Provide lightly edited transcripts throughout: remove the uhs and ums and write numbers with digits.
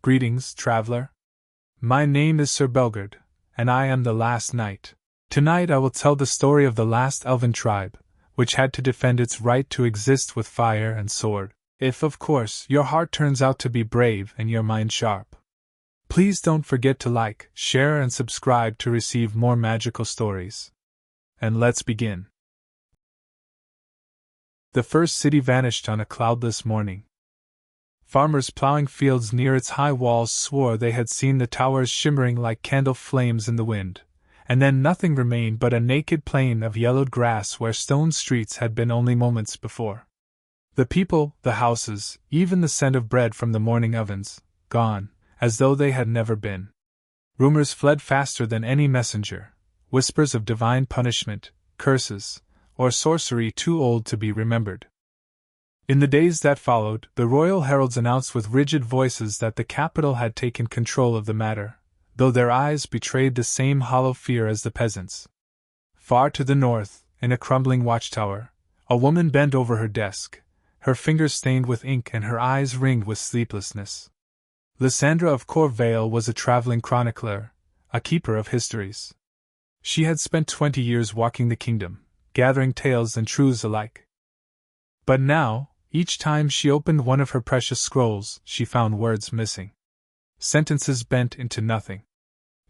Greetings, traveler. My name is Sir Belgard, and I am the last knight. Tonight I will tell the story of the last elven tribe, which had to defend its right to exist with fire and sword, if, of course, your heart turns out to be brave and your mind sharp. Please don't forget to like, share, and subscribe to receive more magical stories. And let's begin. The first city vanished on a cloudless morning. Farmers plowing fields near its high walls swore they had seen the towers shimmering like candle flames in the wind, and then nothing remained but a naked plain of yellowed grass where stone streets had been only moments before. The people, the houses, even the scent of bread from the morning ovens, gone, as though they had never been. Rumors fled faster than any messenger, whispers of divine punishment, curses, or sorcery too old to be remembered. In the days that followed, the royal heralds announced with rigid voices that the capital had taken control of the matter, though their eyes betrayed the same hollow fear as the peasants'. Far to the north, in a crumbling watchtower, a woman bent over her desk, her fingers stained with ink and her eyes ringed with sleeplessness. Lysandra of Corvale was a traveling chronicler, a keeper of histories. She had spent 20 years walking the kingdom, gathering tales and truths alike. But now, each time she opened one of her precious scrolls, she found words missing. Sentences bent into nothing.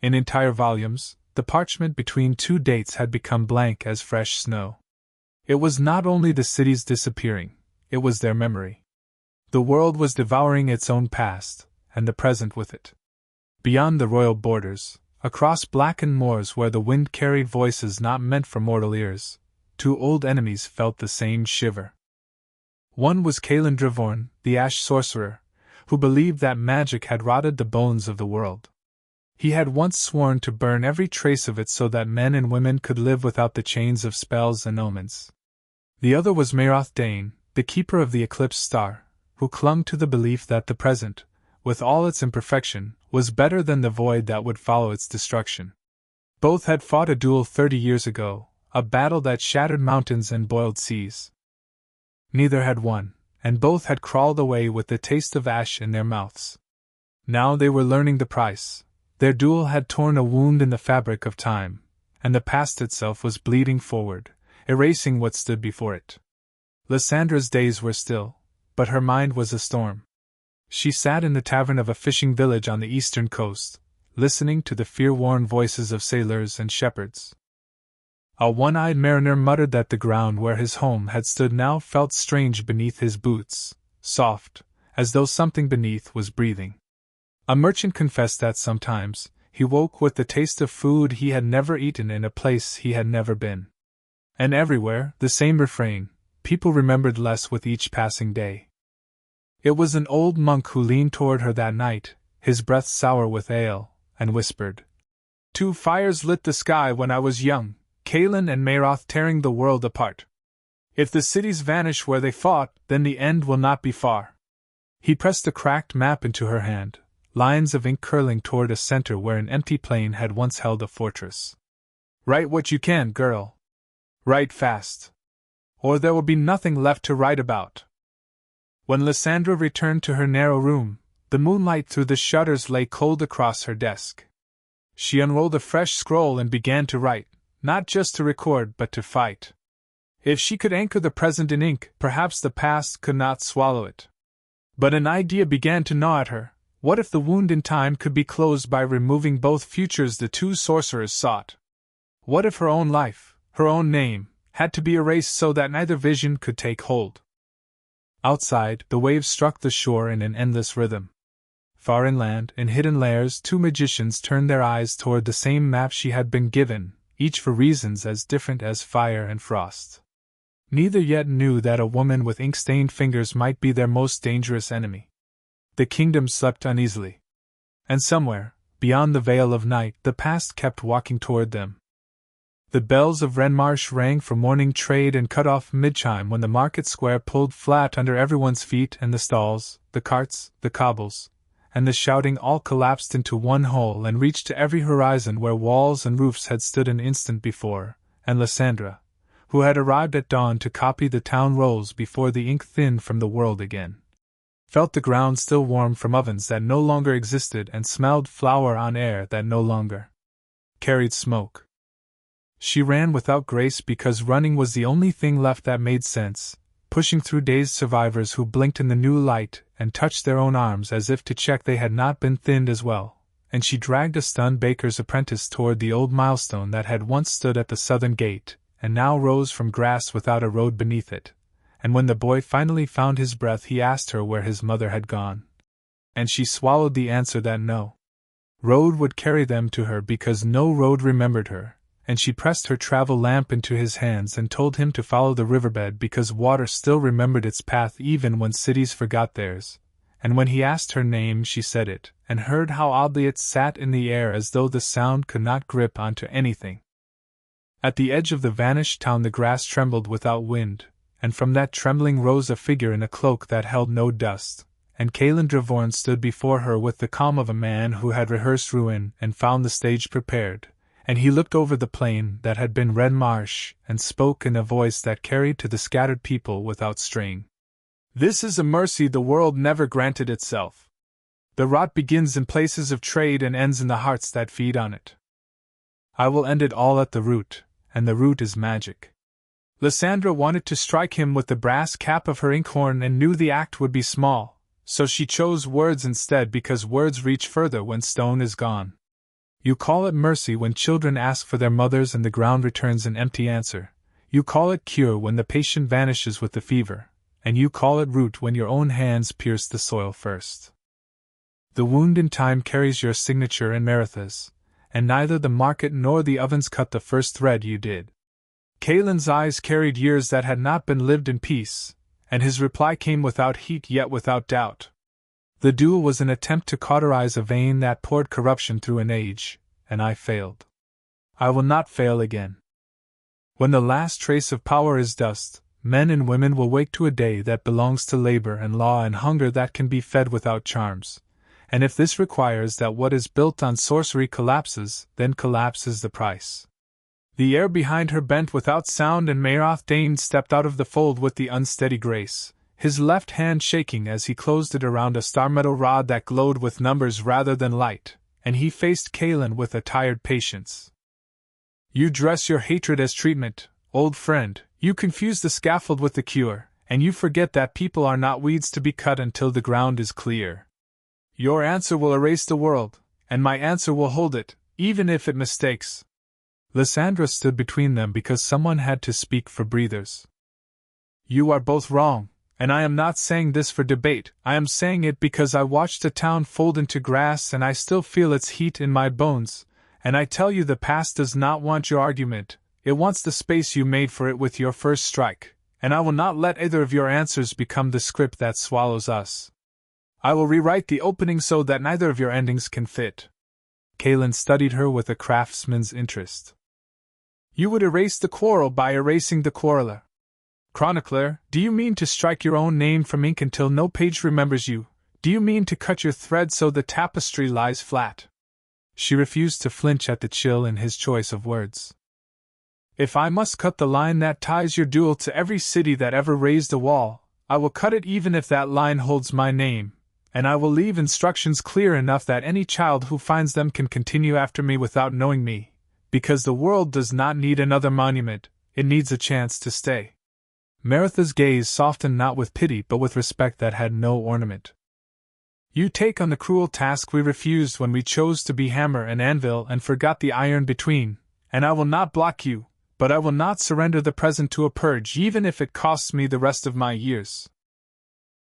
In entire volumes, the parchment between two dates had become blank as fresh snow. It was not only the cities disappearing, it was their memory. The world was devouring its own past, and the present with it. Beyond the royal borders, across blackened moors where the wind carried voices not meant for mortal ears, two old enemies felt the same shiver. One was Caelan Dravorn, the Ash Sorcerer, who believed that magic had rotted the bones of the world. He had once sworn to burn every trace of it so that men and women could live without the chains of spells and omens. The other was Maroth Dane, the keeper of the eclipsed star, who clung to the belief that the present, with all its imperfection, was better than the void that would follow its destruction. Both had fought a duel 30 years ago, a battle that shattered mountains and boiled seas. Neither had won, and both had crawled away with the taste of ash in their mouths. Now they were learning the price. Their duel had torn a wound in the fabric of time, and the past itself was bleeding forward, erasing what stood before it. Lysandra's days were still, but her mind was a storm. She sat in the tavern of a fishing village on the eastern coast, listening to the fear-worn voices of sailors and shepherds. A one-eyed mariner muttered that the ground where his home had stood now felt strange beneath his boots, soft, as though something beneath was breathing. A merchant confessed that sometimes he woke with the taste of food he had never eaten in a place he had never been. And everywhere, the same refrain, people remembered less with each passing day. It was an old monk who leaned toward her that night, his breath sour with ale, and whispered, "Two fires lit the sky when I was young, Caelan and Maroth tearing the world apart. If the cities vanish where they fought, then the end will not be far." He pressed a cracked map into her hand, lines of ink curling toward a center where an empty plain had once held a fortress. "Write what you can, girl. Write fast. Or there will be nothing left to write about." When Lysandra returned to her narrow room, the moonlight through the shutters lay cold across her desk. She unrolled a fresh scroll and began to write, not just to record but to fight. If she could anchor the present in ink, perhaps the past could not swallow it. But an idea began to gnaw at her. What if the wound in time could be closed by removing both futures the two sorcerers sought? What if her own life, her own name, had to be erased so that neither vision could take hold? Outside, the waves struck the shore in an endless rhythm. Far inland, in hidden lairs, two magicians turned their eyes toward the same map she had been given, each for reasons as different as fire and frost. Neither yet knew that a woman with ink-stained fingers might be their most dangerous enemy. The kingdom slept uneasily. And somewhere, beyond the veil of night, the past kept walking toward them. The bells of Renmarsh rang for morning trade and cut off mid-chime when the market square pulled flat under everyone's feet and the stalls, the carts, the cobbles, and the shouting all collapsed into one whole and reached to every horizon where walls and roofs had stood an instant before, and Lysandra, who had arrived at dawn to copy the town rolls before the ink thinned from the world again. felt the ground still warm from ovens that no longer existed, and smelled flour on air that no longer carried smoke. She ran without grace because running was the only thing left that made sense, pushing through dazed survivors who blinked in the new light and touched their own arms as if to check they had not been thinned as well, and she dragged a stunned baker's apprentice toward the old milestone that had once stood at the southern gate, and now rose from grass without a road beneath it. And when the boy finally found his breath, he asked her where his mother had gone. And she swallowed the answer that no road would carry them to her because no road remembered her, and she pressed her travel lamp into his hands and told him to follow the riverbed because water still remembered its path even when cities forgot theirs. And when he asked her name, she said it, and heard how oddly it sat in the air as though the sound could not grip onto anything. At the edge of the vanished town the grass trembled without wind, and from that trembling rose a figure in a cloak that held no dust, and Callan Dravorn stood before her with the calm of a man who had rehearsed ruin and found the stage prepared, and he looked over the plain that had been Red Marsh and spoke in a voice that carried to the scattered people without straying. This is a mercy the world never granted itself. The rot begins in places of trade and ends in the hearts that feed on it. I will end it all at the root, and the root is magic. Lysandra wanted to strike him with the brass cap of her inkhorn and knew the act would be small, so she chose words instead because words reach further when stone is gone. You call it mercy when children ask for their mothers and the ground returns an empty answer. You call it cure when the patient vanishes with the fever, and you call it root when your own hands pierce the soil first. The wound in time carries your signature and Maritha's, and neither the market nor the ovens cut the first thread you did. Callan's eyes carried years that had not been lived in peace, and his reply came without heat yet without doubt. The duel was an attempt to cauterize a vein that poured corruption through an age, and I failed. I will not fail again. When the last trace of power is dust, men and women will wake to a day that belongs to labor and law and hunger that can be fed without charms, and if this requires that what is built on sorcery collapses, then collapses the price. The air behind her bent without sound, and Maroth Dane stepped out of the fold with the unsteady grace, his left hand shaking as he closed it around a star metal rod that glowed with numbers rather than light, and he faced Callan with a tired patience. You dress your hatred as treatment, old friend, you confuse the scaffold with the cure, and you forget that people are not weeds to be cut until the ground is clear. Your answer will erase the world, and my answer will hold it, even if it mistakes. Lysandra stood between them because someone had to speak for breathers. You are both wrong, and I am not saying this for debate, I am saying it because I watched a town fold into grass and I still feel its heat in my bones, and I tell you the past does not want your argument, it wants the space you made for it with your first strike, and I will not let either of your answers become the script that swallows us. I will rewrite the opening so that neither of your endings can fit. Callan studied her with a craftsman's interest. You would erase the quarrel by erasing the quarreler. Chronicler, do you mean to strike your own name from ink until no page remembers you? Do you mean to cut your thread so the tapestry lies flat? She refused to flinch at the chill in his choice of words. If I must cut the line that ties your duel to every city that ever raised a wall, I will cut it even if that line holds my name, and I will leave instructions clear enough that any child who finds them can continue after me without knowing me. Because the world does not need another monument, it needs a chance to stay. Maritha's gaze softened not with pity but with respect that had no ornament. You take on the cruel task we refused when we chose to be hammer and anvil and forgot the iron between, and I will not block you, but I will not surrender the present to a purge even if it costs me the rest of my years.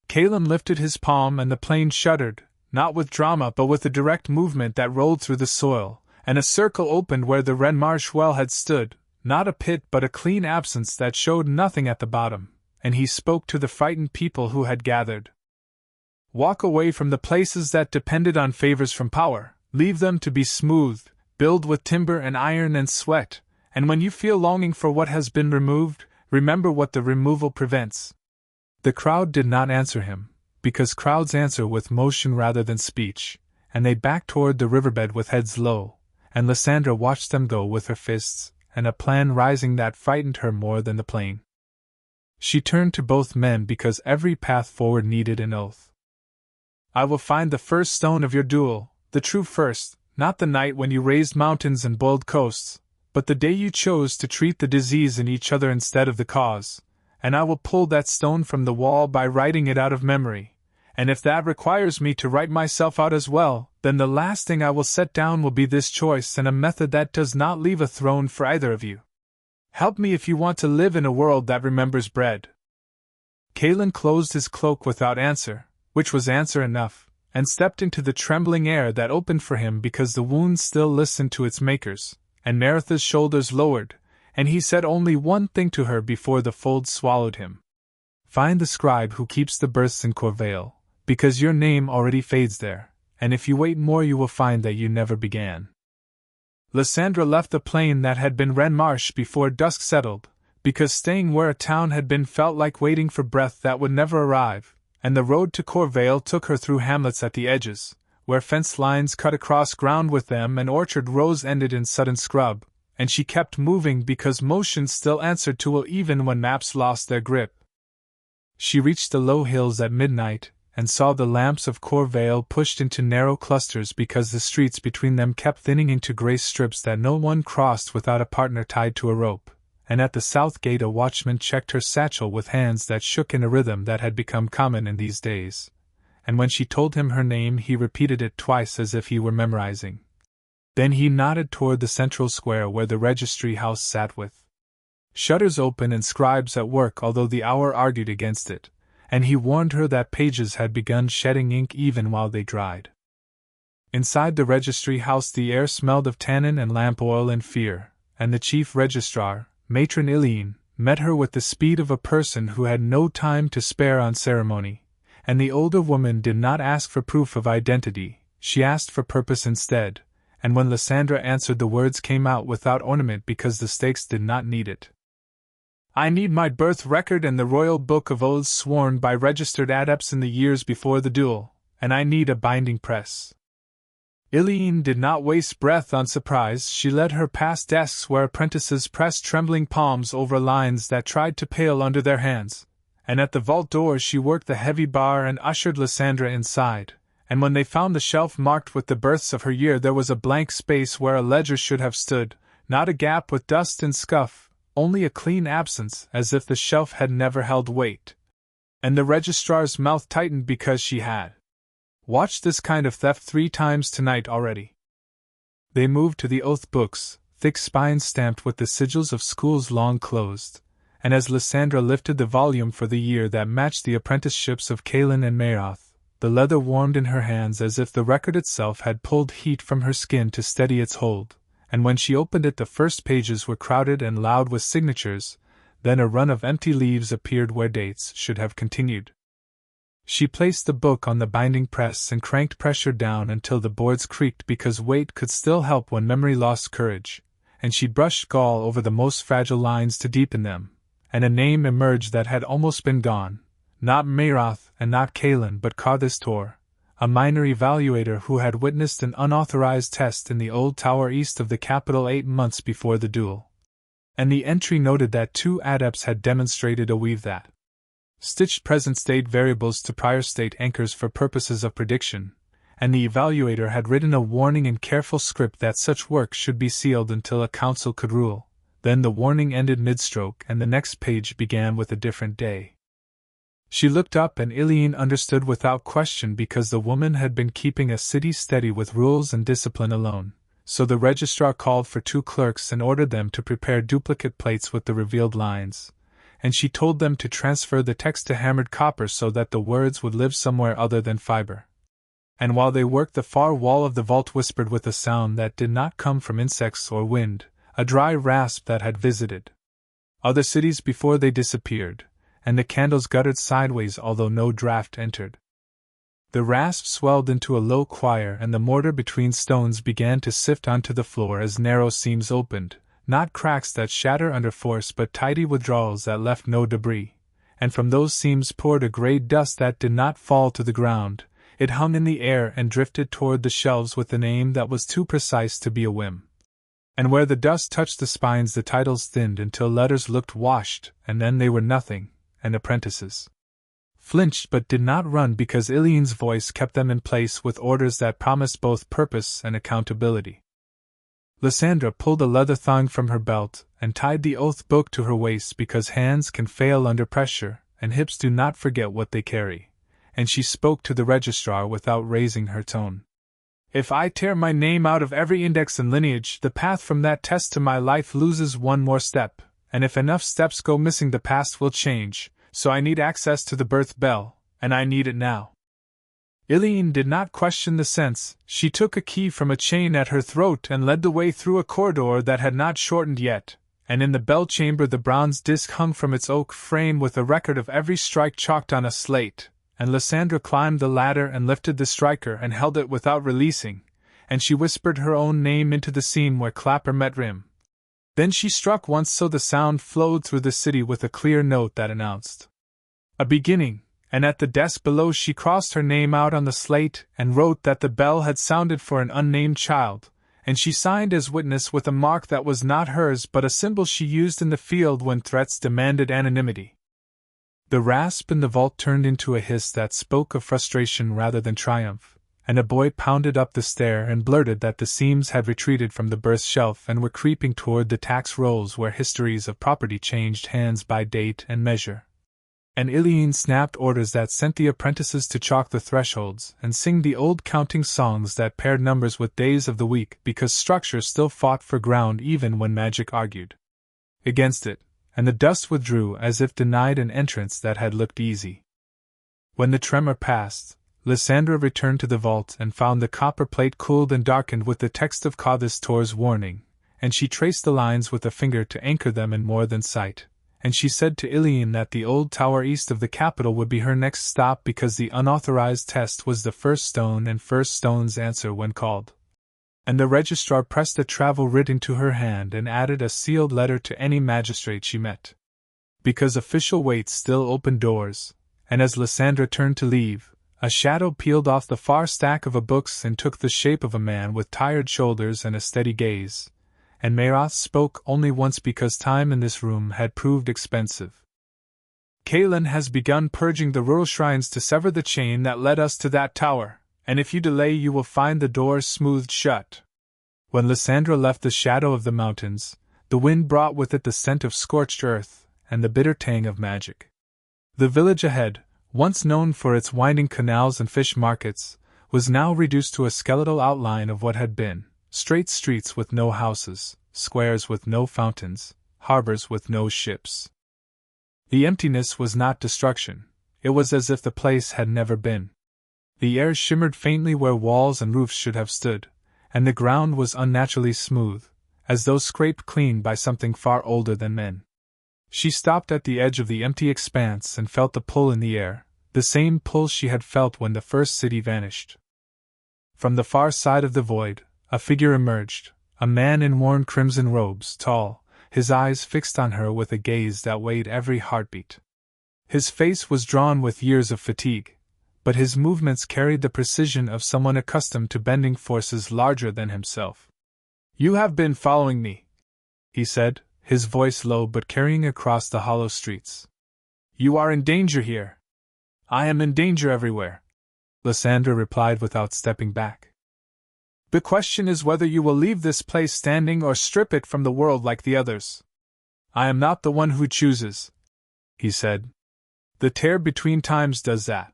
Callan lifted his palm and the plain shuddered, not with drama but with a direct movement that rolled through the soil, and a circle opened where the Red Marsh well had stood, not a pit but a clean absence that showed nothing at the bottom, and he spoke to the frightened people who had gathered. Walk away from the places that depended on favors from power, leave them to be smoothed, build with timber and iron and sweat, and when you feel longing for what has been removed, remember what the removal prevents. The crowd did not answer him, because crowds answer with motion rather than speech, and they backed toward the riverbed with heads low, and Lysandra watched them go with her fists, and a plan rising that frightened her more than the plain. She turned to both men because every path forward needed an oath. I will find the first stone of your duel, the true first, not the night when you raised mountains and boiled coasts, but the day you chose to treat the disease in each other instead of the cause, and I will pull that stone from the wall by writing it out of memory, and if that requires me to write myself out as well, then the last thing I will set down will be this choice and a method that does not leave a throne for either of you. Help me if you want to live in a world that remembers bread. Kalen closed his cloak without answer, which was answer enough, and stepped into the trembling air that opened for him because the wound still listened to its makers, and Maritha's shoulders lowered, and he said only one thing to her before the folds swallowed him. Find the scribe who keeps the births in Corvale, because your name already fades there, and if you wait more you will find that you never began. Lysandra left the plain that had been Ren Marsh before dusk settled, because staying where a town had been felt like waiting for breath that would never arrive, and the road to Corvale took her through hamlets at the edges, where fence lines cut across ground with them and orchard rows ended in sudden scrub, and she kept moving because motion still answered to will even when maps lost their grip. She reached the low hills at midnight, and saw the lamps of Corvale pushed into narrow clusters because the streets between them kept thinning into gray strips that no one crossed without a partner tied to a rope, and at the south gate a watchman checked her satchel with hands that shook in a rhythm that had become common in these days, and when she told him her name he repeated it twice as if he were memorizing. Then he nodded toward the central square where the registry house sat with shutters open and scribes at work, although the hour argued against it, and he warned her that pages had begun shedding ink even while they dried. Inside the registry house the air smelled of tannin and lamp oil and fear, and the chief registrar, Matron Eileen, met her with the speed of a person who had no time to spare on ceremony, and the older woman did not ask for proof of identity, she asked for purpose instead, and when Lysandra answered the words came out without ornament because the stakes did not need it. I need my birth record and the royal book of oaths sworn by registered adepts in the years before the duel, and I need a binding press. Eileen did not waste breath on surprise. She led her past desks where apprentices pressed trembling palms over lines that tried to pale under their hands, and at the vault door she worked the heavy bar and ushered Lysandra inside, and when they found the shelf marked with the births of her year there was a blank space where a ledger should have stood, not a gap with dust and scuff, only a clean absence, as if the shelf had never held weight. And the registrar's mouth tightened because she had watched this kind of theft 3 times tonight already. They moved to the oath books, thick spines stamped with the sigils of schools long closed, and as Lysandra lifted the volume for the year that matched the apprenticeships of Kalen and Maroth, the leather warmed in her hands as if the record itself had pulled heat from her skin to steady its hold. And when she opened it the first pages were crowded and loud with signatures, then a run of empty leaves appeared where dates should have continued. She placed the book on the binding press and cranked pressure down until the boards creaked because weight could still help when memory lost courage, and she brushed gall over the most fragile lines to deepen them, and a name emerged that had almost been gone, not Maroth and not Kalen but Karthastor, a minor evaluator who had witnessed an unauthorized test in the old tower east of the capital 8 months before the duel. And the entry noted that 2 adepts had demonstrated a weave that stitched present state variables to prior state anchors for purposes of prediction, and the evaluator had written a warning in careful script that such work should be sealed until a council could rule. Then the warning ended mid-stroke and the next page began with a different day. She looked up and Eileen understood without question because the woman had been keeping a city steady with rules and discipline alone, so the registrar called for 2 clerks and ordered them to prepare duplicate plates with the revealed lines, and she told them to transfer the text to hammered copper so that the words would live somewhere other than fiber. And while they worked the far wall of the vault whispered with a sound that did not come from insects or wind, a dry rasp that had visited other cities before they disappeared, and the candles guttered sideways although no draught entered. The rasp swelled into a low choir and the mortar between stones began to sift onto the floor as narrow seams opened, not cracks that shatter under force but tidy withdrawals that left no debris, and from those seams poured a grey dust that did not fall to the ground. It hung in the air and drifted toward the shelves with an aim that was too precise to be a whim. And where the dust touched the spines the titles thinned until letters looked washed, and then they were nothing, and apprentices flinched but did not run because Iline's voice kept them in place with orders that promised both purpose and accountability. Lysandra pulled a leather thong from her belt and tied the oath book to her waist because hands can fail under pressure and hips do not forget what they carry, and she spoke to the registrar without raising her tone. If I tear my name out of every index and lineage, the path from that test to my life loses one more step, and if enough steps go missing the past will change, so I need access to the birth bell, and I need it now. Iline did not question the sense. She took a key from a chain at her throat and led the way through a corridor that had not shortened yet, and in the bell chamber the bronze disc hung from its oak frame with a record of every strike chalked on a slate, and Lysandra climbed the ladder and lifted the striker and held it without releasing, and she whispered her own name into the seam where clapper met rim. Then she struck once so the sound flowed through the city with a clear note that announced a beginning, and at the desk below she crossed her name out on the slate and wrote that the bell had sounded for an unnamed child, and she signed as witness with a mark that was not hers but a symbol she used in the field when threats demanded anonymity. The rasp in the vault turned into a hiss that spoke of frustration rather than triumph, and a boy pounded up the stair and blurted that the seams had retreated from the birth shelf and were creeping toward the tax rolls where histories of property changed hands by date and measure. And Iline snapped orders that sent the apprentices to chalk the thresholds and sing the old counting songs that paired numbers with days of the week because structure still fought for ground even when magic argued against it, and the dust withdrew as if denied an entrance that had looked easy. When the tremor passed, Lysandra returned to the vault and found the copper plate cooled and darkened with the text of Cawthis Tor's warning, and she traced the lines with a finger to anchor them in more than sight. And she said to Iline that the old tower east of the capital would be her next stop because the unauthorized test was the first stone and first stone's answer when called. And the registrar pressed a travel writ into her hand and added a sealed letter to any magistrate she met. Because official weight still opened doors, and as Lysandra turned to leave, a shadow peeled off the far stack of books and took the shape of a man with tired shoulders and a steady gaze. And Meroth spoke only once because time in this room had proved expensive. Kaelin has begun purging the rural shrines to sever the chain that led us to that tower, and if you delay you will find the doors smoothed shut. When Lysandra left the shadow of the mountains, the wind brought with it the scent of scorched earth and the bitter tang of magic. The village ahead, once known for its winding canals and fish markets, was now reduced to a skeletal outline of what had been. Straight streets with no houses, squares with no fountains, harbors with no ships. The emptiness was not destruction, it was as if the place had never been. The air shimmered faintly where walls and roofs should have stood, and the ground was unnaturally smooth, as though scraped clean by something far older than men. She stopped at the edge of the empty expanse and felt the pull in the air, the same pull she had felt when the first city vanished. From the far side of the void, a figure emerged, a man in worn crimson robes, tall, his eyes fixed on her with a gaze that weighed every heartbeat. His face was drawn with years of fatigue, but his movements carried the precision of someone accustomed to bending forces larger than himself. "You have been following me," he said, his voice low but carrying across the hollow streets. "You are in danger here." "I am in danger everywhere," Lysandra replied without stepping back. "The question is whether you will leave this place standing or strip it from the world like the others." "I am not the one who chooses," he said. "The tear between times does that.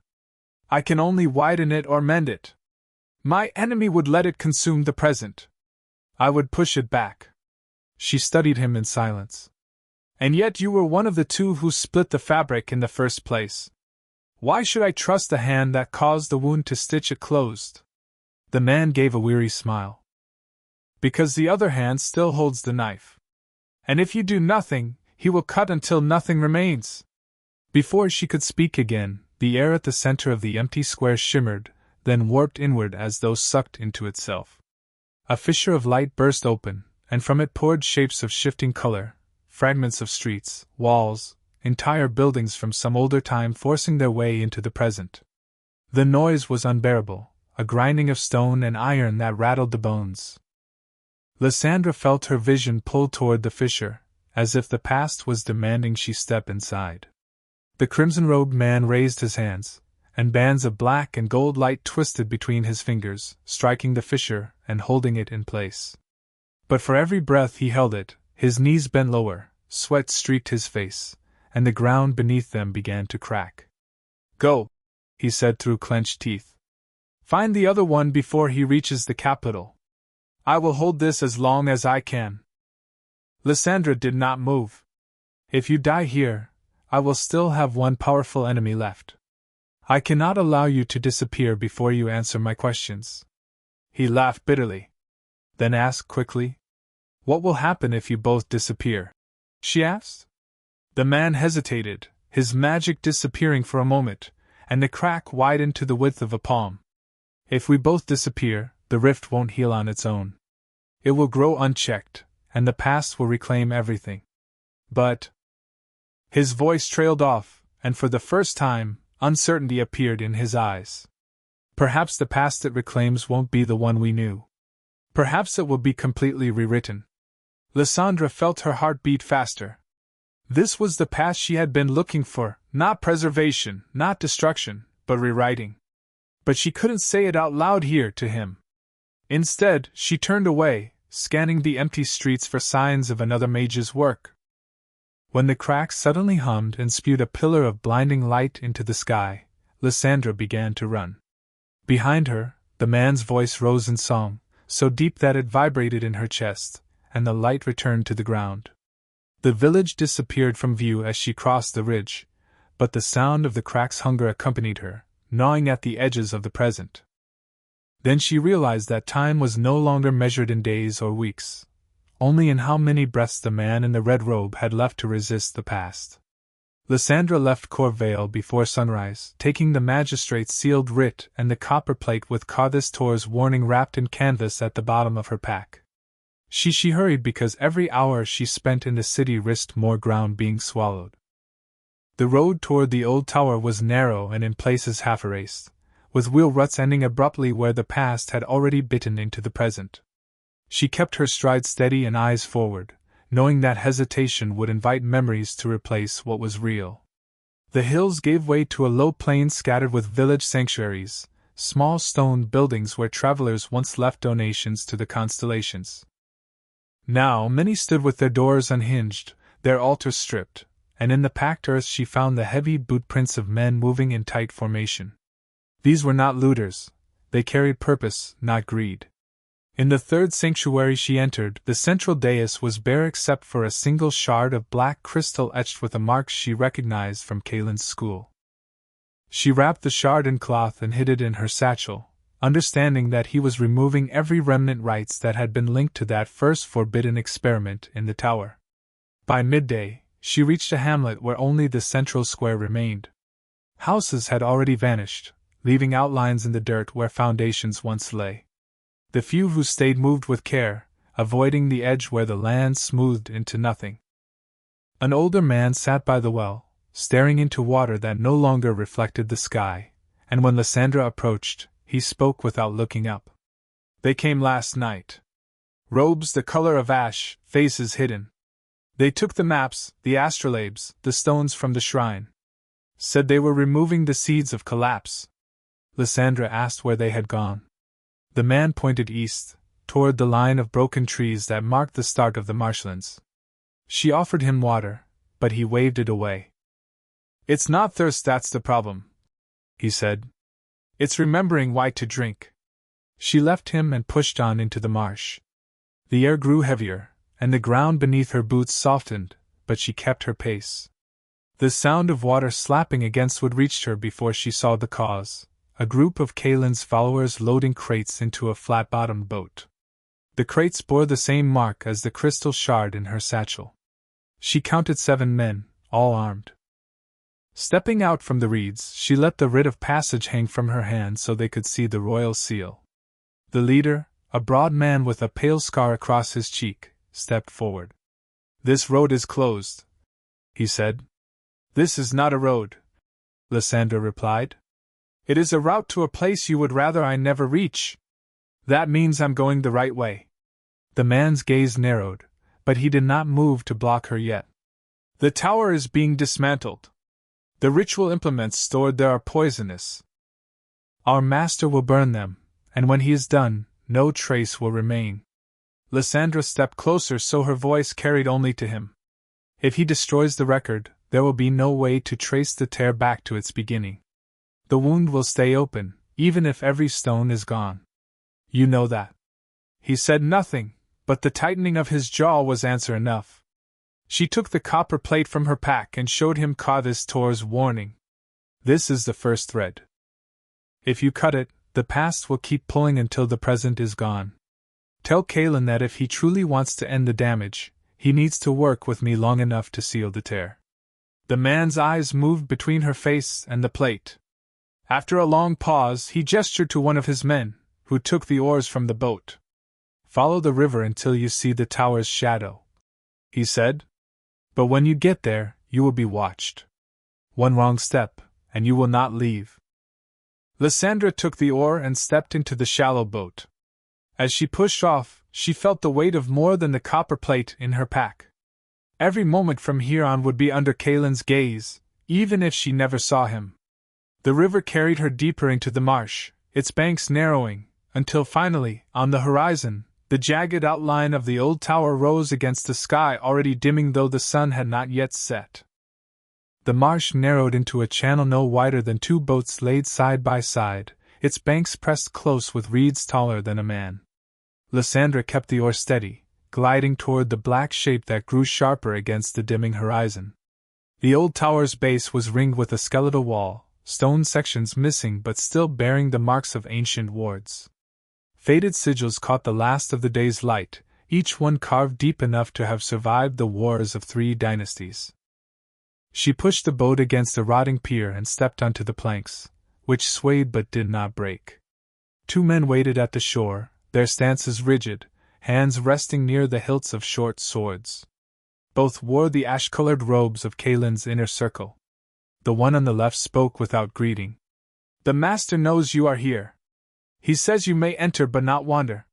I can only widen it or mend it. My enemy would let it consume the present. I would push it back." She studied him in silence. "And yet you were one of the two who split the fabric in the first place. Why should I trust the hand that caused the wound to stitch it closed?" The man gave a weary smile. "Because the other hand still holds the knife. And if you do nothing, he will cut until nothing remains." Before she could speak again, the air at the center of the empty square shimmered, then warped inward as though sucked into itself. A fissure of light burst open, and from it poured shapes of shifting color, fragments of streets, walls, entire buildings from some older time forcing their way into the present. The noise was unbearable, a grinding of stone and iron that rattled the bones. Lysandra felt her vision pull toward the fissure, as if the past was demanding she step inside. The crimson-robed man raised his hands, and bands of black and gold light twisted between his fingers, striking the fissure and holding it in place. But for every breath he held it, his knees bent lower, sweat streaked his face, and the ground beneath them began to crack. "Go," he said through clenched teeth. "Find the other one before he reaches the capital. I will hold this as long as I can." Lysandra did not move. "If you die here, I will still have one powerful enemy left. I cannot allow you to disappear before you answer my questions." He laughed bitterly. Then asked quickly, "What will happen if you both disappear?" she asked. The man hesitated, his magic disappearing for a moment, and the crack widened to the width of a palm. "If we both disappear, the rift won't heal on its own. It will grow unchecked, and the past will reclaim everything." "But—" His voice trailed off, and for the first time, uncertainty appeared in his eyes. "Perhaps the past it reclaims won't be the one we knew. Perhaps it will be completely rewritten." Lysandra felt her heart beat faster. This was the past she had been looking for, not preservation, not destruction, but rewriting. But she couldn't say it out loud here to him. Instead, she turned away, scanning the empty streets for signs of another mage's work. When the crack suddenly hummed and spewed a pillar of blinding light into the sky, Lysandra began to run. Behind her, the man's voice rose in song, so deep that it vibrated in her chest, and the light returned to the ground. The village disappeared from view as she crossed the ridge, but the sound of the crack's hunger accompanied her, gnawing at the edges of the present. Then she realized that time was no longer measured in days or weeks, only in how many breaths the man in the red robe had left to resist the past. Lysandra left Corvale before sunrise, taking the magistrate's sealed writ and the copper plate with Carthus Tor's warning wrapped in canvas at the bottom of her pack. She hurried because every hour she spent in the city risked more ground being swallowed. The road toward the old tower was narrow and in places half erased, with wheel ruts ending abruptly where the past had already bitten into the present. She kept her stride steady and eyes forward, knowing that hesitation would invite memories to replace what was real. The hills gave way to a low plain scattered with village sanctuaries, small stone buildings where travelers once left donations to the constellations. Now many stood with their doors unhinged, their altars stripped, and in the packed earth she found the heavy bootprints of men moving in tight formation. These were not looters, they carried purpose, not greed. In the third sanctuary she entered, the central dais was bare except for a single shard of black crystal etched with a mark she recognized from Kaelin's school. She wrapped the shard in cloth and hid it in her satchel, understanding that he was removing every remnant rites that had been linked to that first forbidden experiment in the tower. By midday, she reached a hamlet where only the central square remained. Houses had already vanished, leaving outlines in the dirt where foundations once lay. The few who stayed moved with care, avoiding the edge where the land smoothed into nothing. An older man sat by the well, staring into water that no longer reflected the sky, and when Lysandra approached, he spoke without looking up. "They came last night. Robes the color of ash, faces hidden. They took the maps, the astrolabes, the stones from the shrine. Said they were removing the seeds of collapse." Lysandra asked where they had gone. The man pointed east, toward the line of broken trees that marked the start of the marshlands. She offered him water, but he waved it away. "It's not thirst that's the problem," he said. "It's remembering why to drink." She left him and pushed on into the marsh. The air grew heavier, and the ground beneath her boots softened, but she kept her pace. The sound of water slapping against wood reached her before she saw the cause, a group of Kaelin's followers loading crates into a flat-bottomed boat. The crates bore the same mark as the crystal shard in her satchel. She counted 7 men, all armed. Stepping out from the reeds, she let the writ of passage hang from her hand so they could see the royal seal. The leader, a broad man with a pale scar across his cheek, stepped forward. "This road is closed," he said. "This is not a road," Lysandra replied. "It is a route to a place you would rather I never reach. That means I'm going the right way." The man's gaze narrowed, but he did not move to block her yet. "The tower is being dismantled. The ritual implements stored there are poisonous. Our master will burn them, and when he is done, no trace will remain. Lysandra stepped closer so her voice carried only to him. If he destroys the record, there will be no way to trace the tear back to its beginning. The wound will stay open, even if every stone is gone. You know that. He said nothing, but the tightening of his jaw was answer enough. She took the copper plate from her pack and showed him Kavis Tor's warning. This is the first thread. If you cut it, the past will keep pulling until the present is gone. Tell Kalen that if he truly wants to end the damage, he needs to work with me long enough to seal the tear. The man's eyes moved between her face and the plate. After a long pause, he gestured to one of his men, who took the oars from the boat. Follow the river until you see the tower's shadow, he said. But when you get there, you will be watched. One wrong step, and you will not leave. Lysandra took the oar and stepped into the shallow boat. As she pushed off, she felt the weight of more than the copper plate in her pack. Every moment from here on would be under Kalen's gaze, even if she never saw him. The river carried her deeper into the marsh, its banks narrowing, until finally, on the horizon, the jagged outline of the old tower rose against the sky already dimming though the sun had not yet set. The marsh narrowed into a channel no wider than 2 boats laid side by side, its banks pressed close with reeds taller than a man. Lysandra kept the oar steady, gliding toward the black shape that grew sharper against the dimming horizon. The old tower's base was ringed with a skeletal wall, stone sections missing but still bearing the marks of ancient wards. Faded sigils caught the last of the day's light, each one carved deep enough to have survived the wars of 3 dynasties. She pushed the boat against a rotting pier and stepped onto the planks, which swayed but did not break. 2 men waited at the shore, their stances rigid, hands resting near the hilts of short swords. Both wore the ash-colored robes of Kalen's inner circle. The one on the left spoke without greeting. The master knows you are here. He says you may enter but not wander.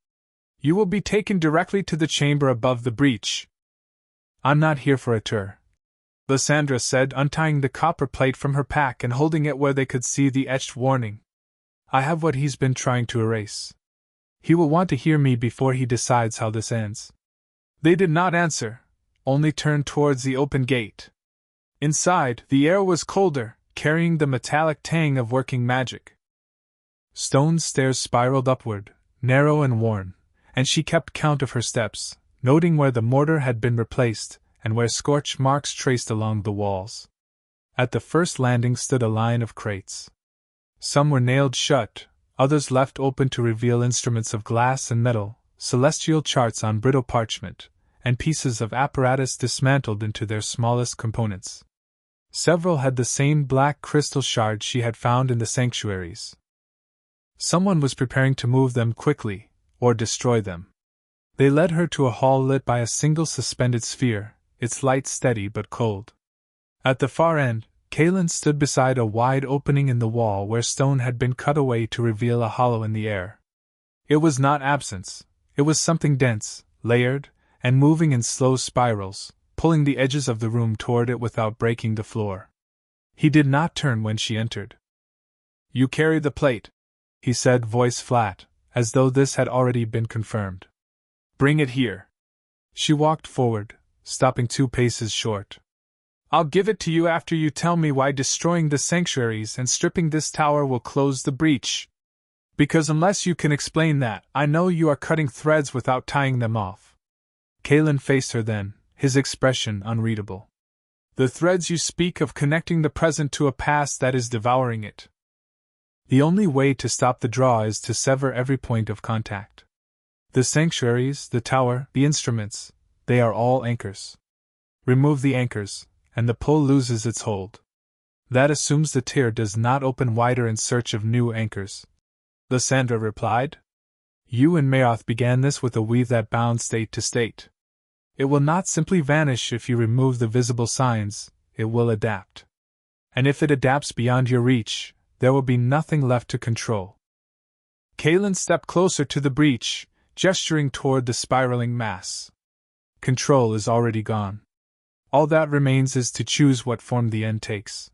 You will be taken directly to the chamber above the breach. I'm not here for a tour, Lysandra said, untying the copper plate from her pack and holding it where they could see the etched warning. I have what he's been trying to erase. He will want to hear me before he decides how this ends. They did not answer, only turned towards the open gate. Inside, the air was colder, carrying the metallic tang of working magic. Stone stairs spiraled upward, narrow and worn, and she kept count of her steps, noting where the mortar had been replaced, and where scorch marks traced along the walls. At the first landing stood a line of crates. Some were nailed shut, others left open to reveal instruments of glass and metal, celestial charts on brittle parchment, and pieces of apparatus dismantled into their smallest components. Several had the same black crystal shards she had found in the sanctuaries. Someone was preparing to move them quickly, or destroy them. They led her to a hall lit by a single suspended sphere, its light steady but cold. At the far end, Kalen stood beside a wide opening in the wall where stone had been cut away to reveal a hollow in the air. It was not absence, it was something dense, layered, and moving in slow spirals, pulling the edges of the room toward it without breaking the floor. He did not turn when she entered. You carry the plate, he said, voice flat, as though this had already been confirmed. Bring it here. She walked forward, stopping 2 paces short. I'll give it to you after you tell me why destroying the sanctuaries and stripping this tower will close the breach. Because unless you can explain that, I know you are cutting threads without tying them off. Kalen faced her then, his expression unreadable. The threads you speak of connecting the present to a past that is devouring it. The only way to stop the draw is to sever every point of contact. The sanctuaries, the tower, the instruments, they are all anchors. Remove the anchors, and the pull loses its hold. That assumes the tear does not open wider in search of new anchors. Lysandra replied. You and Mayoth began this with a weave that bound state to state. It will not simply vanish if you remove the visible signs, it will adapt. And if it adapts beyond your reach, there will be nothing left to control. Kalen stepped closer to the breach, gesturing toward the spiraling mass. Control is already gone. All that remains is to choose what form the end takes.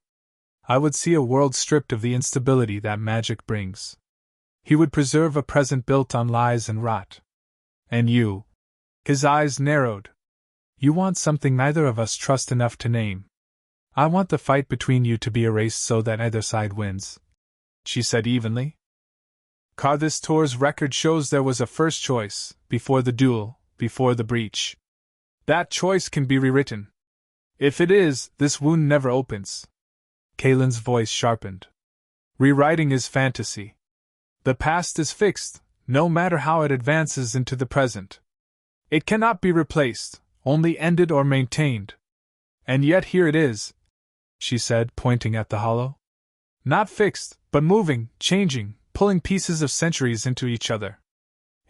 I would see a world stripped of the instability that magic brings. He would preserve a present built on lies and rot. And you. His eyes narrowed. You want something neither of us trust enough to name. I want the fight between you to be erased so that either side wins, she said evenly. Karthus Tor's record shows there was a first choice, before the duel, before the breach. That choice can be rewritten. If it is, this wound never opens. Kaelin's voice sharpened. Rewriting is fantasy. The past is fixed, no matter how it advances into the present. It cannot be replaced, only ended or maintained. And yet here it is, she said, pointing at the hollow. Not fixed, but moving, changing, pulling pieces of centuries into each other.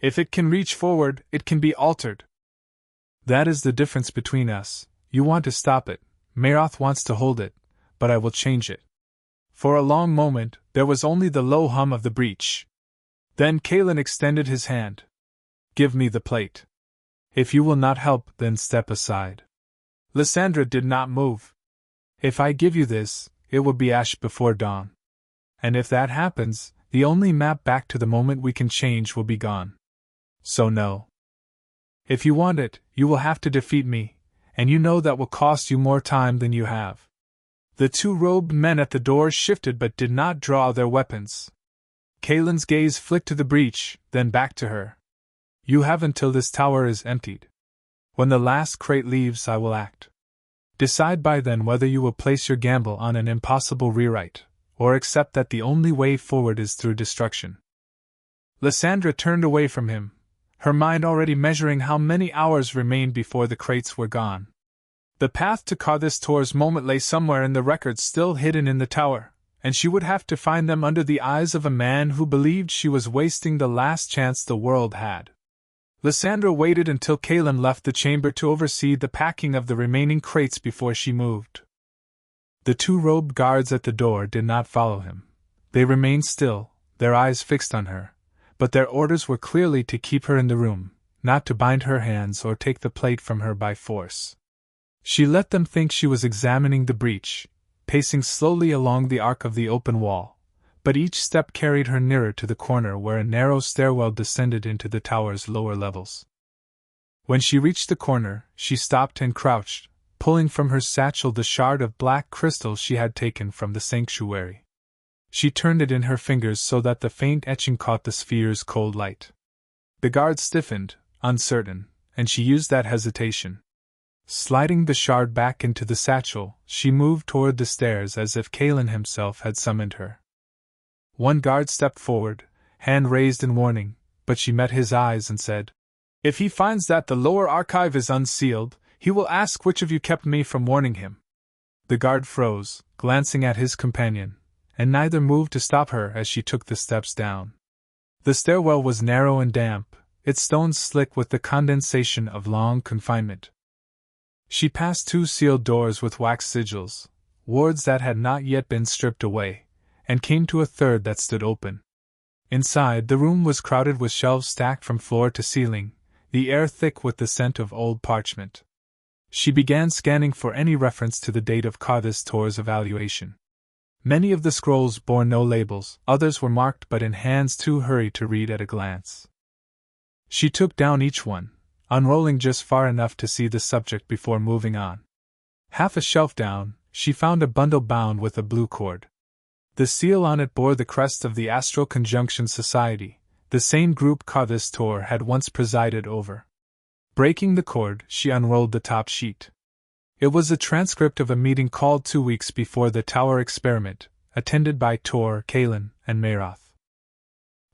If it can reach forward, it can be altered. That is the difference between us. You want to stop it, Meroth wants to hold it, but I will change it. For a long moment, there was only the low hum of the breach. Then Kaelin extended his hand. Give me the plate. If you will not help, then step aside. Lysandra did not move. If I give you this, it will be ash before dawn. And if that happens, the only map back to the moment we can change will be gone. So no. If you want it, you will have to defeat me, and you know that will cost you more time than you have. The two robed men at the door shifted but did not draw their weapons. Kaelin's gaze flicked to the breach, then back to her. You have until this tower is emptied. When the last crate leaves, I will act. Decide by then whether you will place your gamble on an impossible rewrite, or accept that the only way forward is through destruction. Lysandra turned away from him, her mind already measuring how many hours remained before the crates were gone. The path to Karthus Tor's moment lay somewhere in the records still hidden in the tower, and she would have to find them under the eyes of a man who believed she was wasting the last chance the world had. Lysandra waited until Kaelin left the chamber to oversee the packing of the remaining crates before she moved. The two robed guards at the door did not follow him. They remained still, their eyes fixed on her, but their orders were clearly to keep her in the room, not to bind her hands or take the plate from her by force. She let them think she was examining the breach, pacing slowly along the arc of the open wall, but each step carried her nearer to the corner where a narrow stairwell descended into the tower's lower levels. When she reached the corner, she stopped and crouched, pulling from her satchel the shard of black crystal she had taken from the sanctuary. She turned it in her fingers so that the faint etching caught the sphere's cold light. The guard stiffened, uncertain, and she used that hesitation. Sliding the shard back into the satchel, she moved toward the stairs as if Kaelin himself had summoned her. One guard stepped forward, hand raised in warning, but she met his eyes and said, If he finds that the lower archive is unsealed, he will ask which of you kept me from warning him. The guard froze, glancing at his companion, and neither moved to stop her as she took the steps down. The stairwell was narrow and damp, its stones slick with the condensation of long confinement. She passed two sealed doors with wax sigils, wards that had not yet been stripped away, and came to a third that stood open. Inside, the room was crowded with shelves stacked from floor to ceiling, the air thick with the scent of old parchment. She began scanning for any reference to the date of Karthus Tor's evaluation. Many of the scrolls bore no labels, others were marked but in hands too hurried to read at a glance. She took down each one, unrolling just far enough to see the subject before moving on. Half a shelf down, she found a bundle bound with a blue cord. The seal on it bore the crest of the Astral Conjunction Society, the same group Karthus Tor had once presided over. Breaking the cord, she unrolled the top sheet. It was a transcript of a meeting called 2 weeks before the Tower experiment, attended by Tor, Kaelin, and Meroth.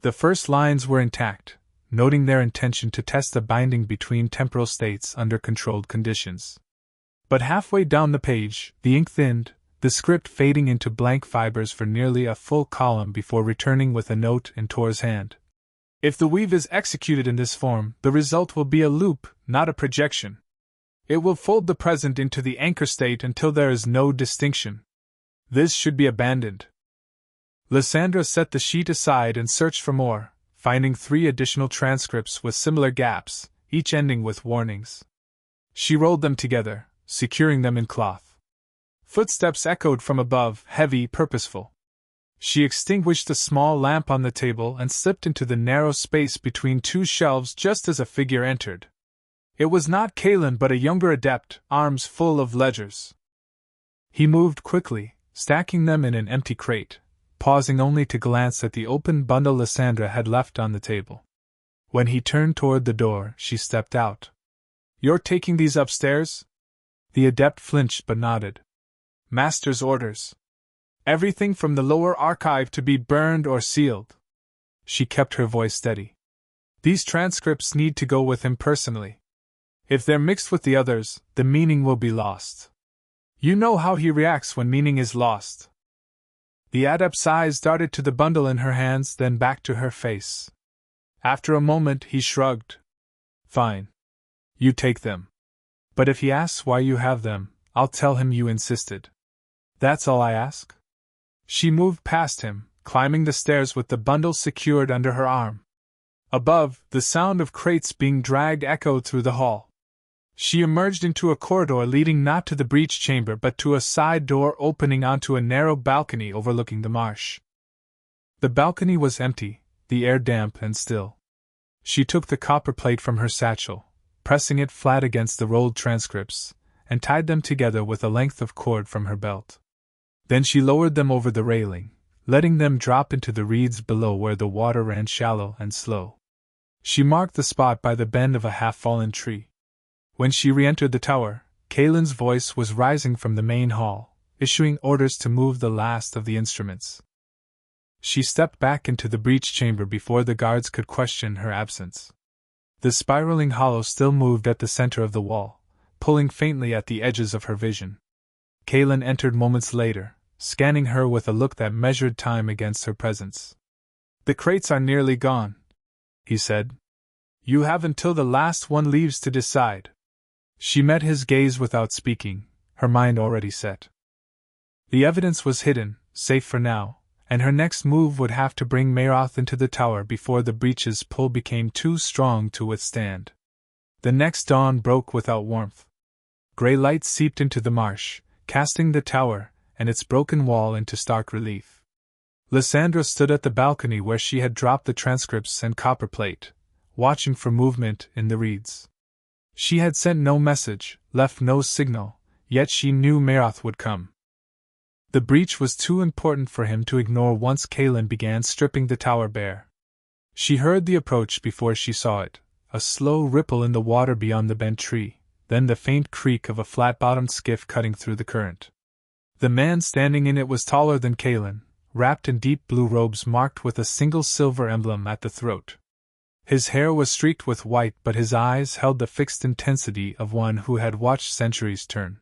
The first lines were intact, noting their intention to test the binding between temporal states under controlled conditions. But halfway down the page, the ink thinned, the script fading into blank fibers for nearly a full column before returning with a note in Tor's hand. If the weave is executed in this form, the result will be a loop, not a projection. It will fold the present into the anchor state until there is no distinction. This should be abandoned. Lysandra set the sheet aside and searched for more, finding 3 additional transcripts with similar gaps, each ending with warnings. She rolled them together, securing them in cloth. Footsteps echoed from above, heavy, purposeful. She extinguished the small lamp on the table and slipped into the narrow space between two shelves just as a figure entered. It was not Kalen but a younger adept, arms full of ledgers. He moved quickly, stacking them in an empty crate, pausing only to glance at the open bundle Lysandra had left on the table. When he turned toward the door, she stepped out. "You're taking these upstairs?" The adept flinched but nodded. "Master's orders. Everything from the lower archive to be burned or sealed." She kept her voice steady. "These transcripts need to go with him personally. If they're mixed with the others, the meaning will be lost. You know how he reacts when meaning is lost." The adept's eyes darted to the bundle in her hands, then back to her face. After a moment, he shrugged. "Fine. You take them. But if he asks why you have them, I'll tell him you insisted. That's all I ask." She moved past him, climbing the stairs with the bundle secured under her arm. Above, the sound of crates being dragged echoed through the hall. She emerged into a corridor leading not to the breach chamber but to a side door opening onto a narrow balcony overlooking the marsh. The balcony was empty, the air damp and still. She took the copper plate from her satchel, pressing it flat against the rolled transcripts, and tied them together with a length of cord from her belt. Then she lowered them over the railing, letting them drop into the reeds below where the water ran shallow and slow. She marked the spot by the bend of a half-fallen tree. When she re-entered the tower, Kalen's voice was rising from the main hall, issuing orders to move the last of the instruments. She stepped back into the breach chamber before the guards could question her absence. The spiraling hollow still moved at the center of the wall, pulling faintly at the edges of her vision. Kalen entered moments later, scanning her with a look that measured time against her presence. "The crates are nearly gone," he said. "You have until the last one leaves to decide." She met his gaze without speaking, her mind already set. The evidence was hidden, safe for now, and her next move would have to bring Meroth into the tower before the breach's pull became too strong to withstand. The next dawn broke without warmth. Gray light seeped into the marsh, casting the tower and its broken wall into stark relief. Lysandra stood at the balcony where she had dropped the transcripts and copper plate, watching for movement in the reeds. She had sent no message, left no signal, yet she knew Meroth would come. The breach was too important for him to ignore once Kalen began stripping the tower bare. She heard the approach before she saw it, a slow ripple in the water beyond the bent tree, then the faint creak of a flat-bottomed skiff cutting through the current. The man standing in it was taller than Kalen, wrapped in deep blue robes marked with a single silver emblem at the throat. His hair was streaked with white, but his eyes held the fixed intensity of one who had watched centuries turn.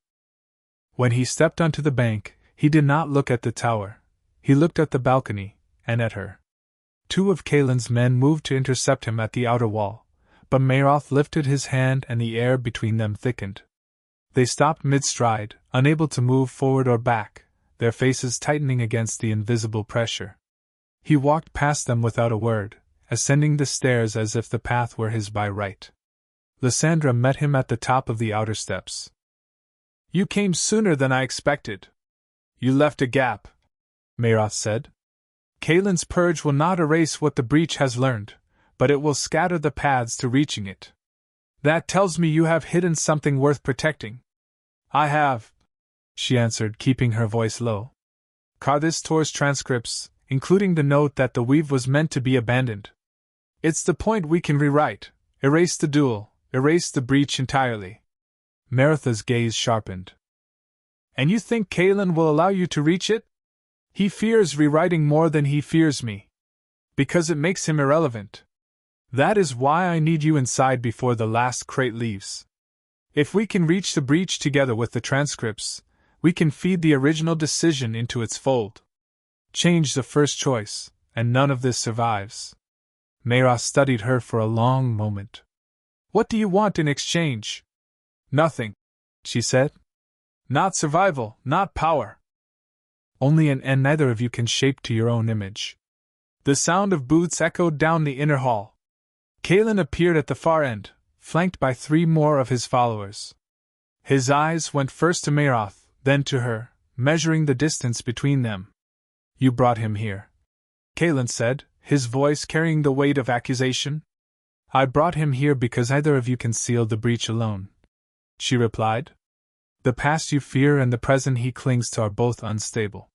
When he stepped onto the bank, he did not look at the tower. He looked at the balcony, and at her. Two of Kalen's men moved to intercept him at the outer wall, but Meroth lifted his hand and the air between them thickened. They stopped mid-stride, unable to move forward or back, their faces tightening against the invisible pressure. He walked past them without a word, ascending the stairs as if the path were his by right. Lysandra met him at the top of the outer steps. "You came sooner than I expected. You left a gap," Meroth said. "Kalen's purge will not erase what the breach has learned, but it will scatter the paths to reaching it. That tells me you have hidden something worth protecting." "I have," she answered, keeping her voice low. "Karthus Tor's transcripts, including the note that the weave was meant to be abandoned. It's the point we can rewrite, erase the duel, erase the breach entirely." Meritha's gaze sharpened. "And you think Kalen will allow you to reach it?" "He fears rewriting more than he fears me. Because it makes him irrelevant. That is why I need you inside before the last crate leaves. If we can reach the breach together with the transcripts, we can feed the original decision into its fold. Change the first choice, and none of this survives." Meroth studied her for a long moment. "What do you want in exchange?" "Nothing," she said. "Not survival, not power. Only an end neither of you can shape to your own image." The sound of boots echoed down the inner hall. Kalen appeared at the far end, flanked by three more of his followers. His eyes went first to Meroth, then to her, measuring the distance between them. You brought him here, Kalen said, his voice carrying the weight of accusation. I brought him here because neither of you can seal the breach alone, she replied. The past you fear and the present he clings to are both unstable.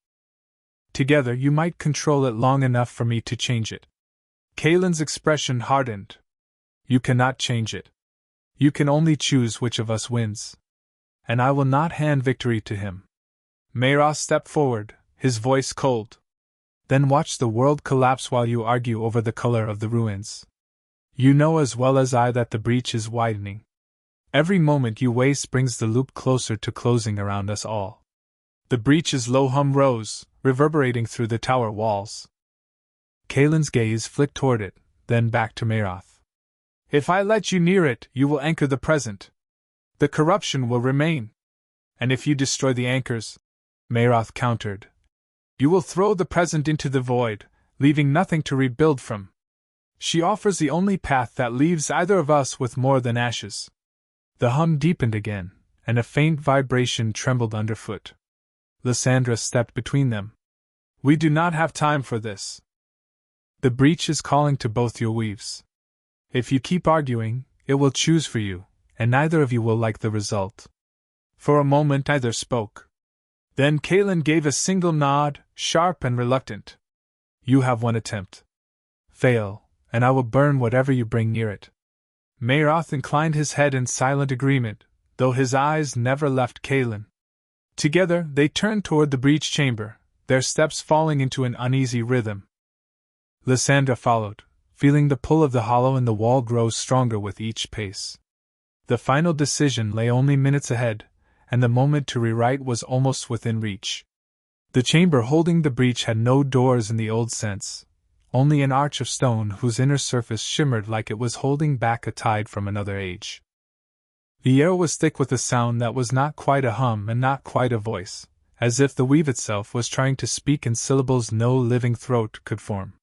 Together you might control it long enough for me to change it. Kalen's expression hardened. You cannot change it. You can only choose which of us wins. And I will not hand victory to him. Mayra stepped forward, his voice cold. Then watch the world collapse while you argue over the color of the ruins. You know as well as I that the breach is widening. Every moment you waste brings the loop closer to closing around us all. The breach's low hum rose, reverberating through the tower walls. Kalen's gaze flicked toward it, then back to Mayroth. If I let you near it, you will anchor the present. The corruption will remain. And if you destroy the anchors, Mayroth countered, you will throw the present into the void, leaving nothing to rebuild from. She offers the only path that leaves either of us with more than ashes. The hum deepened again, and a faint vibration trembled underfoot. Lysandra stepped between them. We do not have time for this. The breach is calling to both your weaves. If you keep arguing, it will choose for you, and neither of you will like the result. For a moment neither spoke. Then Kalen gave a single nod, sharp and reluctant. You have one attempt. Fail, and I will burn whatever you bring near it. Mayroth inclined his head in silent agreement, though his eyes never left Kalen. Together they turned toward the breach chamber, their steps falling into an uneasy rhythm. Lysandra followed, feeling the pull of the hollow in the wall grow stronger with each pace. The final decision lay only minutes ahead, and the moment to rewrite was almost within reach. The chamber holding the breach had no doors in the old sense, only an arch of stone whose inner surface shimmered like it was holding back a tide from another age. The air was thick with a sound that was not quite a hum and not quite a voice, as if the weave itself was trying to speak in syllables no living throat could form.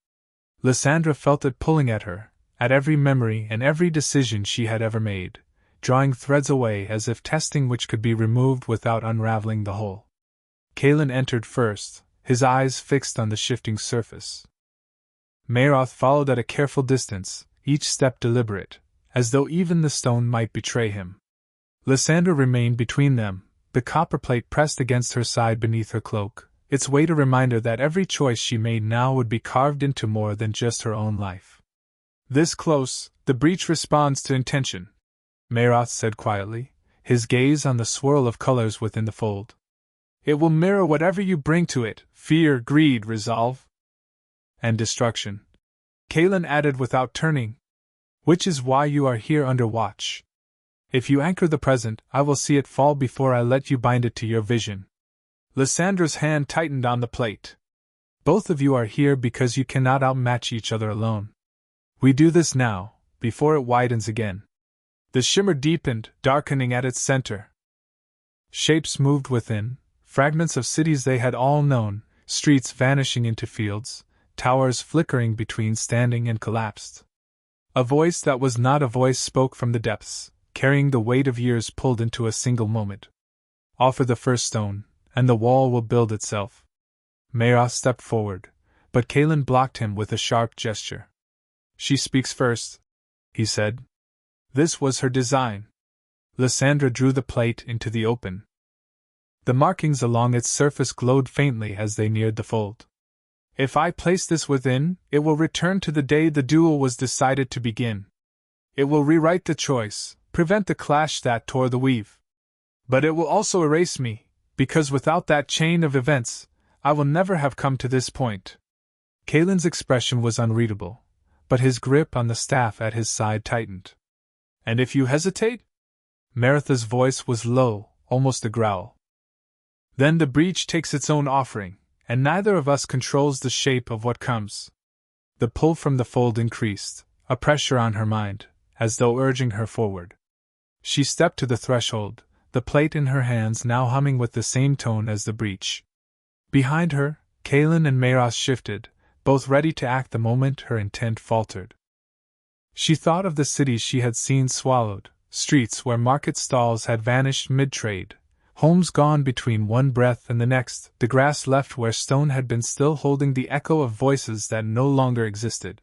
Lysandra felt it pulling at her, at every memory and every decision she had ever made, drawing threads away as if testing which could be removed without unraveling the whole. Kalen entered first, his eyes fixed on the shifting surface. Mayroth followed at a careful distance, each step deliberate, as though even the stone might betray him. Lysandra remained between them, the copper plate pressed against her side beneath her cloak, its weight a reminder that every choice she made now would be carved into more than just her own life. This close, the breach responds to intention, Mayroth said quietly, his gaze on the swirl of colors within the fold. It will mirror whatever you bring to it, fear, greed, resolve, and destruction. Kalen added without turning, which is why you are here under watch. If you anchor the present, I will see it fall before I let you bind it to your vision. Lysandra's hand tightened on the plate. Both of you are here because you cannot outmatch each other alone. We do this now, before it widens again. The shimmer deepened, darkening at its center. Shapes moved within, fragments of cities they had all known, streets vanishing into fields, towers flickering between standing and collapsed. A voice that was not a voice spoke from the depths, carrying the weight of years pulled into a single moment. Offer the first stone, and the wall will build itself. Mayroth stepped forward, but Kalen blocked him with a sharp gesture. She speaks first, he said. This was her design. Lysandra drew the plate into the open. The markings along its surface glowed faintly as they neared the fold. If I place this within, it will return to the day the duel was decided to begin. It will rewrite the choice, prevent the clash that tore the weave. But it will also erase me, because without that chain of events, I will never have come to this point. Kalen's expression was unreadable, but his grip on the staff at his side tightened. And if you hesitate? Meritha's voice was low, almost a growl. Then the breach takes its own offering, and neither of us controls the shape of what comes. The pull from the fold increased, a pressure on her mind, as though urging her forward. She stepped to the threshold, the plate in her hands now humming with the same tone as the breach. Behind her, Kalen and Mayroth shifted, both ready to act the moment her intent faltered. She thought of the cities she had seen swallowed, streets where market stalls had vanished mid-trade, homes gone between one breath and the next, the grass left where stone had been still holding the echo of voices that no longer existed.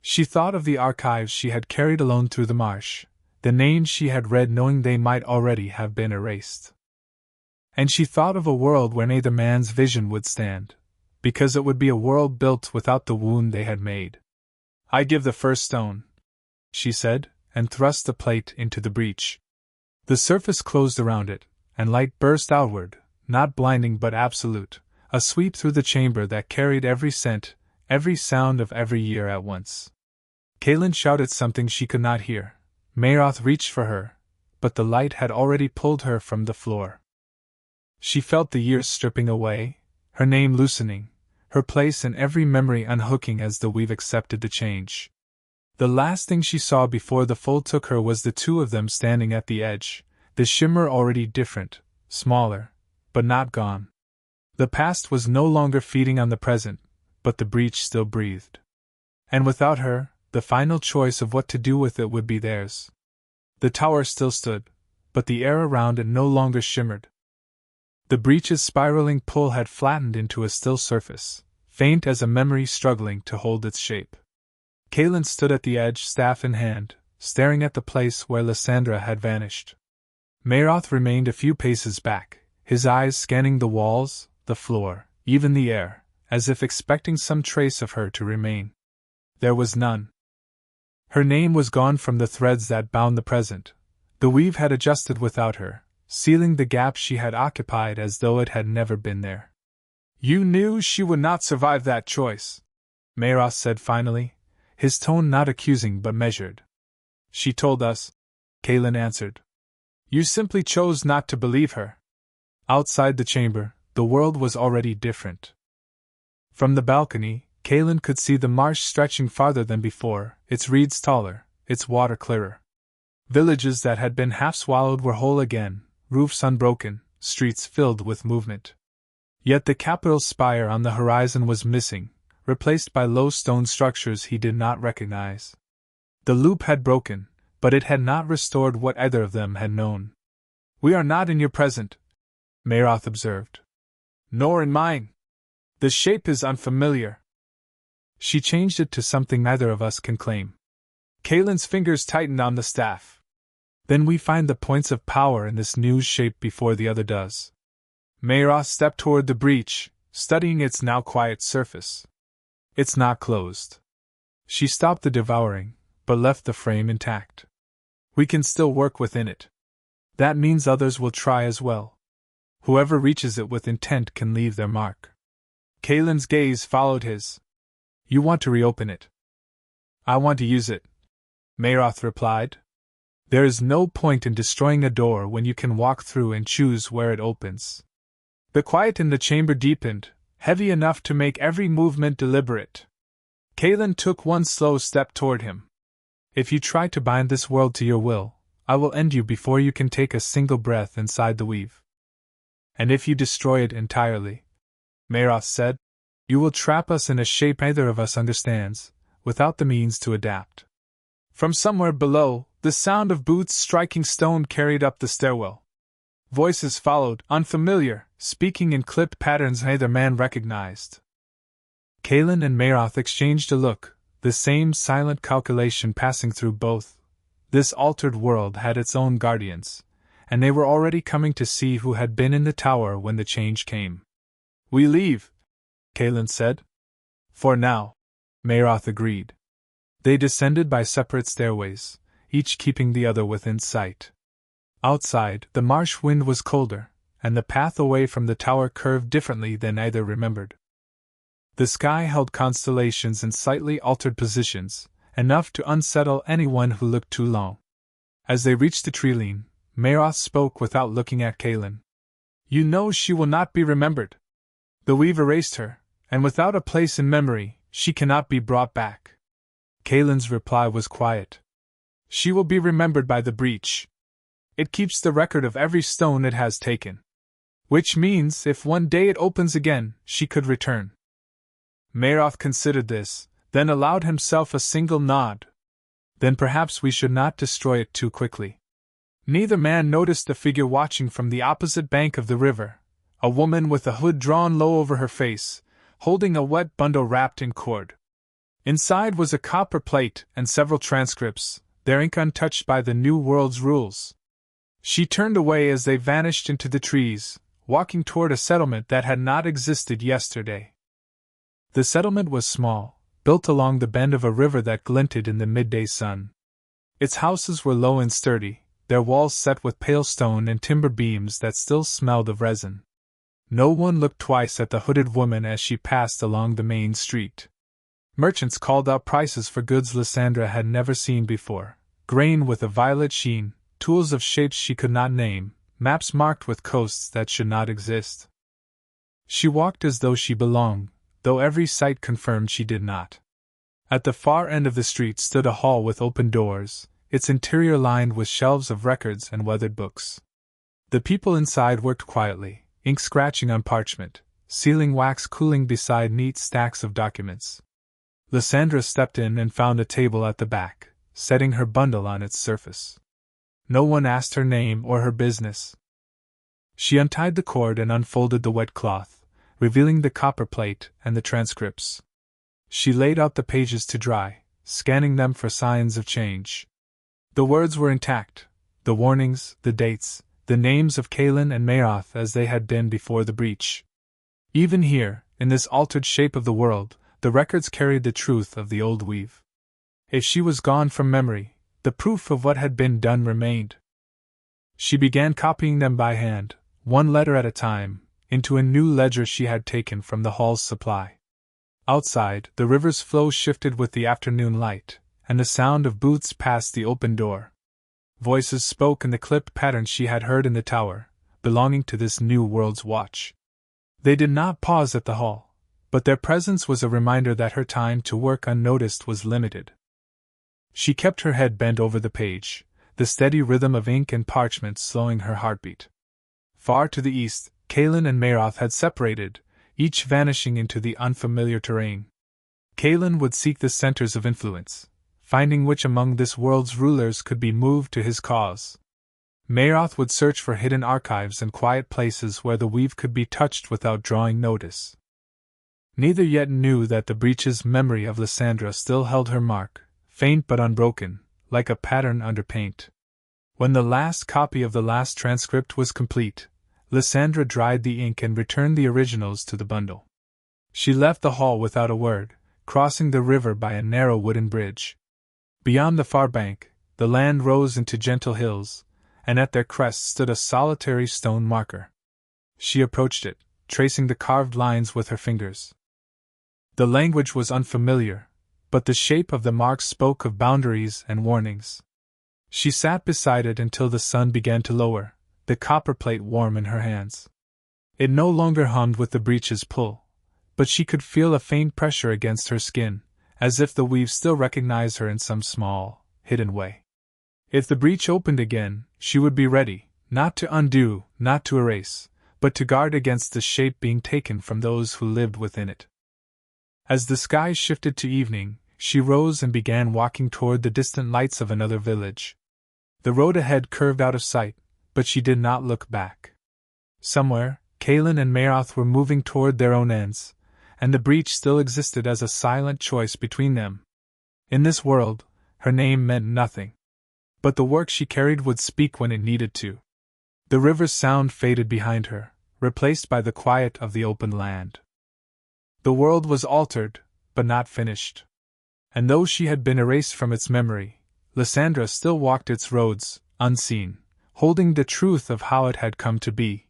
She thought of the archives she had carried alone through the marsh, the names she had read knowing they might already have been erased. And she thought of a world where neither man's vision would stand, because it would be a world built without the wound they had made. "I give the first stone," she said, and thrust the plate into the breach. The surface closed around it, and light burst outward, not blinding but absolute, a sweep through the chamber that carried every scent, every sound of every year at once. Kaelin shouted something she could not hear. Maroth reached for her, but the light had already pulled her from the floor. She felt the years stripping away, her name loosening, her place in every memory unhooking as the weave accepted the change. The last thing she saw before the fold took her was the two of them standing at the edge, the shimmer already different, smaller, but not gone. The past was no longer feeding on the present, but the breach still breathed. And without her, the final choice of what to do with it would be theirs. The tower still stood, but the air around it no longer shimmered. The breach's spiraling pull had flattened into a still surface, faint as a memory struggling to hold its shape. Kaelin stood at the edge, staff in hand, staring at the place where Lysandra had vanished. Maroth remained a few paces back, his eyes scanning the walls, the floor, even the air, as if expecting some trace of her to remain. There was none. Her name was gone from the threads that bound the present. The weave had adjusted without her, sealing the gap she had occupied as though it had never been there. "You knew she would not survive that choice," Maroth said finally, his tone not accusing but measured. "She told us," Kaelin answered. "You simply chose not to believe her." Outside the chamber, the world was already different. From the balcony, Kaelin could see the marsh stretching farther than before, its reeds taller, its water clearer. Villages that had been half swallowed were whole again, roofs unbroken, streets filled with movement. Yet the capital's spire on the horizon was missing, replaced by low stone structures he did not recognize. The loop had broken, but it had not restored what either of them had known. "We are not in your present," Maroth observed. "Nor in mine. The shape is unfamiliar." She changed it to something neither of us can claim. Kaelin's fingers tightened on the staff. "Then we find the points of power in this new shape before the other does." Maroth stepped toward the breach, studying its now quiet surface. "It's not closed." She stopped the devouring, but left the frame intact. "We can still work within it. That means others will try as well. Whoever reaches it with intent can leave their mark." Kaelin's gaze followed his. "You want to reopen it?" "I want to use it," Maroth replied. "There is no point in destroying a door when you can walk through and choose where it opens." The quiet in the chamber deepened, heavy enough to make every movement deliberate. Kaelin took one slow step toward him. "If you try to bind this world to your will, I will end you before you can take a single breath inside the weave. And if you destroy it entirely," Maroth said, "you will trap us in a shape neither of us understands, without the means to adapt." From somewhere below, the sound of boots striking stone carried up the stairwell. Voices followed, unfamiliar, speaking in clipped patterns neither man recognized. Kaelin and Maroth exchanged a look, the same silent calculation passing through both. This altered world had its own guardians, and they were already coming to see who had been in the tower when the change came. "We leave," Kaelin said. "For now," Maroth agreed. They descended by separate stairways, each keeping the other within sight. Outside, the marsh wind was colder, and the path away from the tower curved differently than either remembered. The sky held constellations in slightly altered positions, enough to unsettle anyone who looked too long. As they reached the treeline, Maroth spoke without looking at Kaelin. "You know she will not be remembered. The weave erased her, and without a place in memory, she cannot be brought back." Kaelin's reply was quiet. "She will be remembered by the breach. It keeps the record of every stone it has taken. Which means, if one day it opens again, she could return." Maroth considered this, then allowed himself a single nod. "Then perhaps we should not destroy it too quickly." Neither man noticed the figure watching from the opposite bank of the river, a woman with a hood drawn low over her face, holding a wet bundle wrapped in cord. Inside was a copper plate and several transcripts, their ink untouched by the New World's rules. She turned away as they vanished into the trees, walking toward a settlement that had not existed yesterday. The settlement was small, built along the bend of a river that glinted in the midday sun. Its houses were low and sturdy, their walls set with pale stone and timber beams that still smelled of resin. No one looked twice at the hooded woman as she passed along the main street. Merchants called out prices for goods Lysandra had never seen before: grain with a violet sheen, tools of shapes she could not name, maps marked with coasts that should not exist. She walked as though she belonged, though every sight confirmed she did not. At the far end of the street stood a hall with open doors, its interior lined with shelves of records and weathered books. The people inside worked quietly, ink scratching on parchment, sealing wax cooling beside neat stacks of documents. Lysandra stepped in and found a table at the back, setting her bundle on its surface. No one asked her name or her business. She untied the cord and unfolded the wet cloth, revealing the copper plate and the transcripts. She laid out the pages to dry, scanning them for signs of change. The words were intact, the warnings, the dates, the names of Kalin and Maroth as they had been before the breach. Even here, in this altered shape of the world, the records carried the truth of the old weave. If she was gone from memory, the proof of what had been done remained. She began copying them by hand, one letter at a time, into a new ledger she had taken from the hall's supply. Outside, the river's flow shifted with the afternoon light, and the sound of boots passed the open door. Voices spoke in the clipped patterns she had heard in the tower, belonging to this new world's watch. They did not pause at the hall, but their presence was a reminder that her time to work unnoticed was limited. She kept her head bent over the page, the steady rhythm of ink and parchment slowing her heartbeat. Far to the east, Kalin and Maroth had separated, each vanishing into the unfamiliar terrain. Kalin would seek the centers of influence, finding which among this world's rulers could be moved to his cause. Maroth would search for hidden archives and quiet places where the weave could be touched without drawing notice. Neither yet knew that the breach's memory of Lysandra still held her mark, faint but unbroken, like a pattern under paint. When the last copy of the last transcript was complete, Lysandra dried the ink and returned the originals to the bundle. She left the hall without a word, crossing the river by a narrow wooden bridge. Beyond the far bank, the land rose into gentle hills, and at their crest stood a solitary stone marker. She approached it, tracing the carved lines with her fingers. The language was unfamiliar, but the shape of the marks spoke of boundaries and warnings. She sat beside it until the sun began to lower, the copper plate warm in her hands. It no longer hummed with the breech's pull, but she could feel a faint pressure against her skin, as if the weave still recognized her in some small, hidden way. If the breach opened again, she would be ready, not to undo, not to erase, but to guard against the shape being taken from those who lived within it. As the sky shifted to evening, she rose and began walking toward the distant lights of another village. The road ahead curved out of sight, but she did not look back. Somewhere, Kalin and Maroth were moving toward their own ends, and the breach still existed as a silent choice between them. In this world, her name meant nothing. But the work she carried would speak when it needed to. The river's sound faded behind her, replaced by the quiet of the open land. The world was altered, but not finished. And though she had been erased from its memory, Lysandra still walked its roads, unseen, holding the truth of how it had come to be.